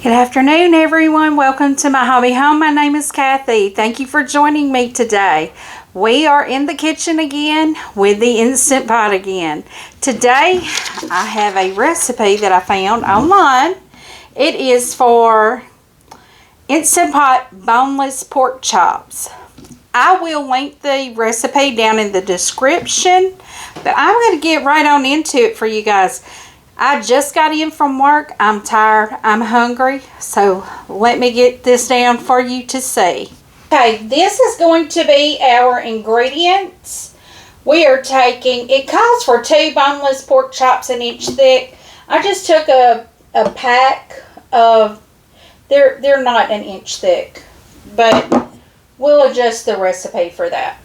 Good afternoon, everyone. Welcome to my hobby home. My name is Cathy. Thank you for joining me today. We are in the kitchen again with the Instant Pot again. Today, I have a recipe that I found online. It is for Instant Pot boneless pork chops. I will link the recipe down in the description, but I'm going to get right on into it for you guys. I just got in from work. I'm tired. I'm hungry. So let me get this down for you to see. Okay, this is going to be our ingredients. We are taking, it calls for 2 boneless pork chops an inch thick. I just took a pack of, they're not an inch thick, but we'll adjust the recipe for that.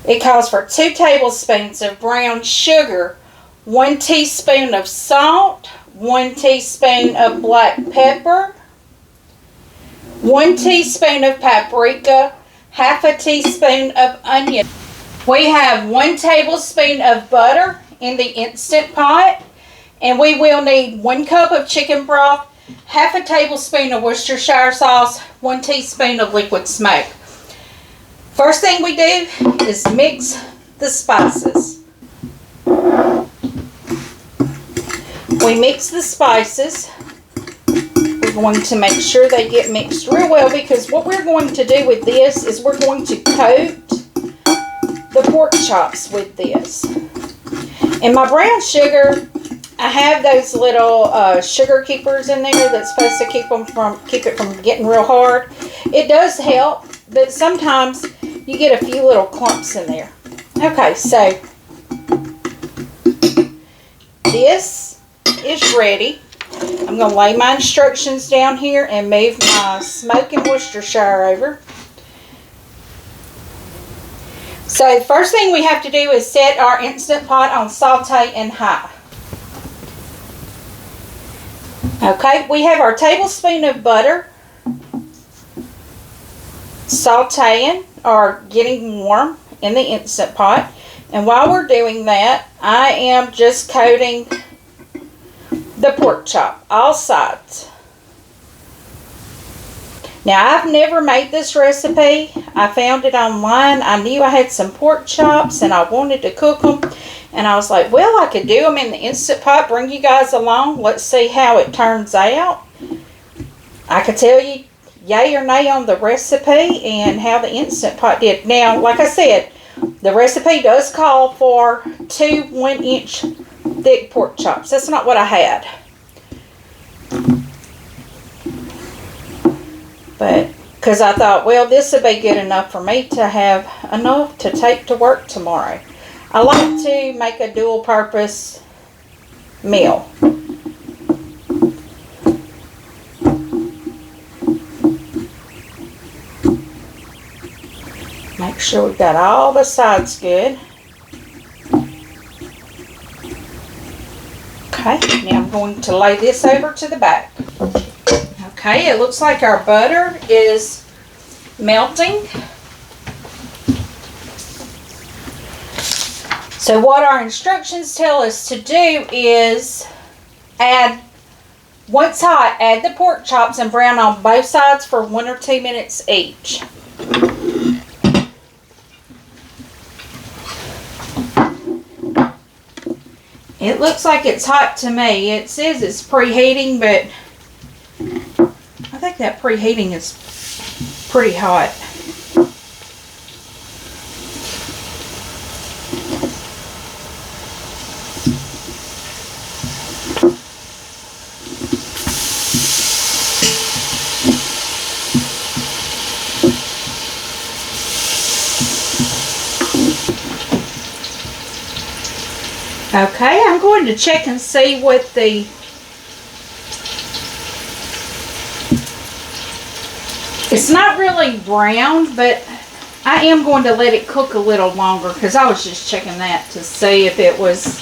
It calls for 2 tablespoons of brown sugar, 1 teaspoon of salt, 1 teaspoon of black pepper, 1 teaspoon of paprika, half a teaspoon of onion. We have 1 tablespoon of butter in the Instant Pot, and we will need 1 cup of chicken broth, half a tablespoon of Worcestershire sauce, 1 teaspoon of liquid smoke. First thing we do is mix the spices. We mix the spices. We're going to make sure they get mixed real well, because what we're going to do with this is we're going to coat the pork chops with this. And my brown sugar, I have those little sugar keepers in there that's supposed to keep it from getting real hard. It does help, but sometimes you get a few little clumps in there. Okay, so this is ready. I'm going to lay my instructions down here and move my smoking Worcestershire over. So the first thing we have to do is set our Instant Pot on saute and high. Okay, we have our tablespoon of butter sauteing or getting warm in the Instant Pot. And while we're doing that, I am just coating the pork chop, all sides. Now, I've never made this recipe. I found it online. I knew I had some pork chops and I wanted to cook them. And I was like, well, I could do them in the Instant Pot, bring you guys along. Let's see how it turns out. I could tell you yay or nay on the recipe and how the Instant Pot did. Now, like I said, the recipe does call for 2 1-inch thick pork chops. That's not what I had. But, because I thought, well, this would be good enough for me to have enough to take to work tomorrow. I like to make a dual purpose meal. Make sure we've got all the sides good. Okay, now I'm going to lay this over to the back. Okay, it looks like our butter is melting. So what our instructions tell us to do is once hot, add the pork chops and brown on both sides for 1 or 2 minutes each. It looks like it's hot to me. It says it's preheating, but I think that preheating is pretty hot. Okay, I'm going to check and see what the it's not really brown, but I am going to let it cook a little longer because I was just checking that to see if it was.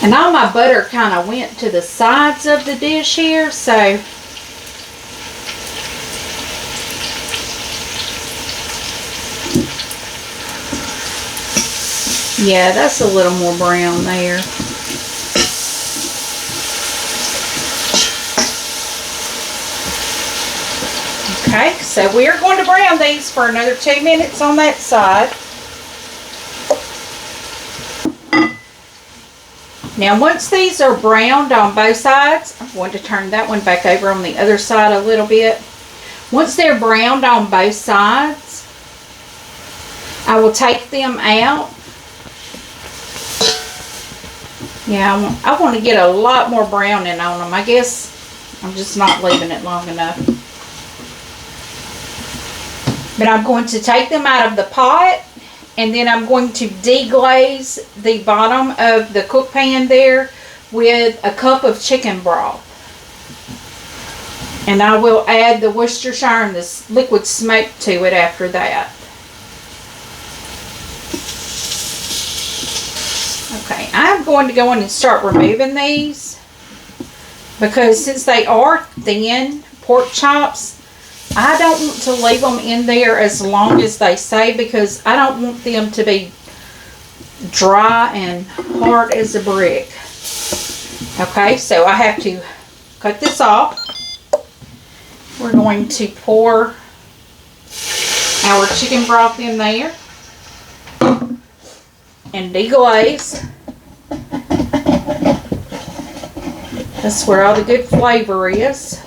And all my butter kind of went to the sides of the dish here, so yeah, that's a little more brown there. Okay, so we are going to brown these for another 2 minutes on that side. Now once these are browned on both sides, I'm going to turn that one back over on the other side a little bit. Once they're browned on both sides, I will take them out. Yeah, I want to get a lot more browning on them. I guess I'm just not leaving it long enough. But I'm going to take them out of the pot, and then I'm going to deglaze the bottom of the cook pan there with a cup of chicken broth. And I will add the Worcestershire and this liquid smoke to it after that. Okay, I'm going to go in and start removing these, because since they are thin pork chops, I don't want to leave them in there as long as they say, because I don't want them to be dry and hard as a brick. Okay, so I have to cut this off. We're going to pour our chicken broth in there and deglaze. That's where all the good flavor is.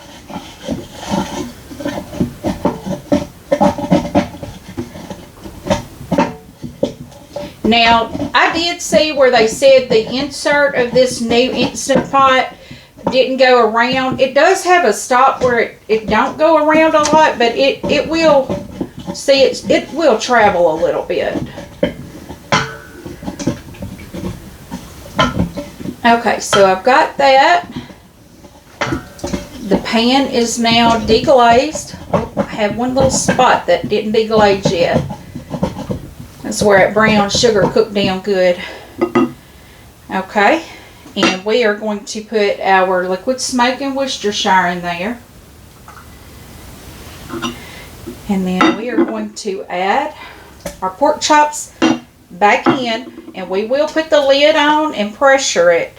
Now, I did see where they said the insert of this new Instant Pot didn't go around. It does have a stop where it don't go around a lot, but it will, see, it will travel a little bit. Okay, so I've got that. The pan is now deglazed. Oh, I have one little spot that didn't deglaze yet. That's where that brown sugar cooked down good. Okay, and we are going to put our liquid smoke and Worcestershire in there. And then we are going to add our pork chops back in, and we will put the lid on and pressure it.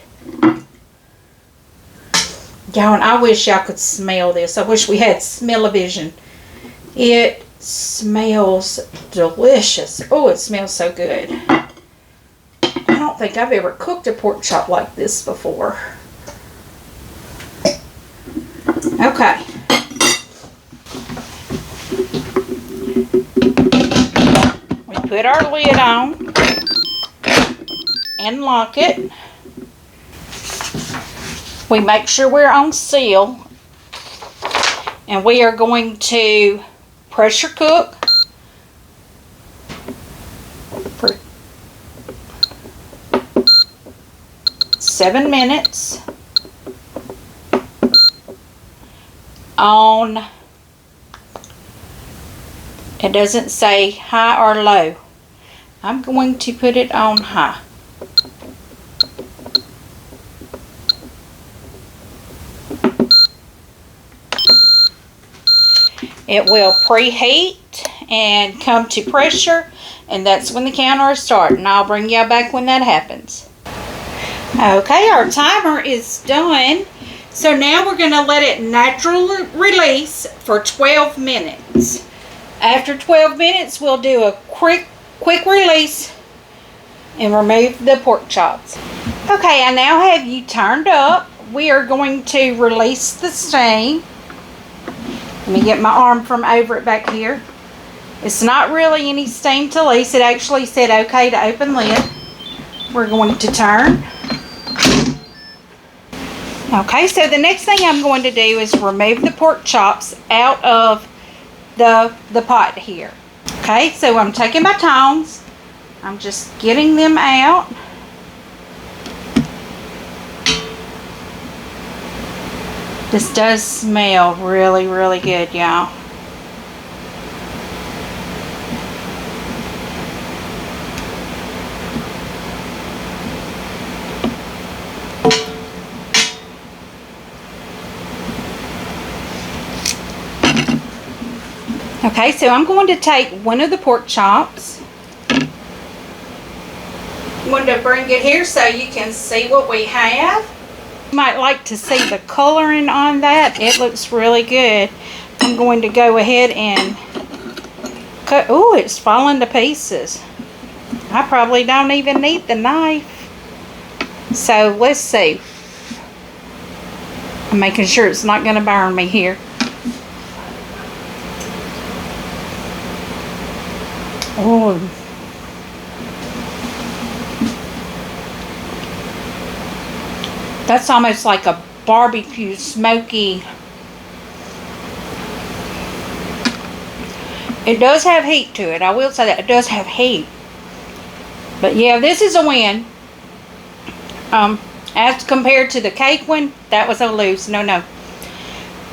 Y'all, and I wish y'all could smell this. I wish we had smell-o-vision. It smells delicious. Oh, it smells so good. I don't think I've ever cooked a pork chop like this before. Okay. We put our lid on and lock it. We make sure we're on seal, and we are going to pressure cook for 7 minutes on, it doesn't say high or low. I'm going to put it on high. It will preheat and come to pressure, and that's when the counter is starting. I'll bring y'all back when that happens. Okay, our timer is done. So now we're going to let it naturally release for 12 minutes. After 12 minutes, we'll do a quick release and remove the pork chops. Okay, I now have you turned up. We are going to release the steam. Let me get my arm from over it back here. It's not really any steam to release. It actually said okay to open lid. We're going to turn. Okay, so the next thing I'm going to do is remove the pork chops out of the pot here. Okay, so I'm taking my tongs. I'm just getting them out. This does smell really, really good, y'all. Okay, so I'm going to take one of the pork chops. I'm going to bring it here so you can see what we have. You might like to see the coloring on that. It looks really good. I'm going to go ahead and cut. Oh, it's falling to pieces. I probably don't even need the knife. So let's see. I'm making sure it's not going to burn me here. Oh. That's almost like a barbecue smoky. It does have heat to it. I will say that it does have heat. But yeah, this is a win. As compared to the cake one, that was a lose. No.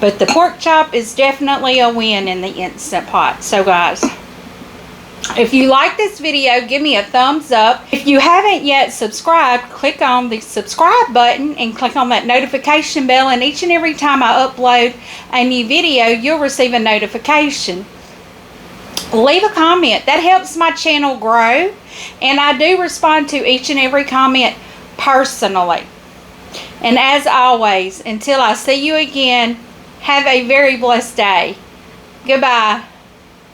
But the pork chop is definitely a win in the Instant Pot. So guys, if you like this video, give me a thumbs up. If you haven't yet subscribed, click on the subscribe button and click on that notification bell. And each and every time I upload a new video, you'll receive a notification. Leave a comment. That helps my channel grow. And I do respond to each and every comment personally. And as always, until I see you again, have a very blessed day. Goodbye.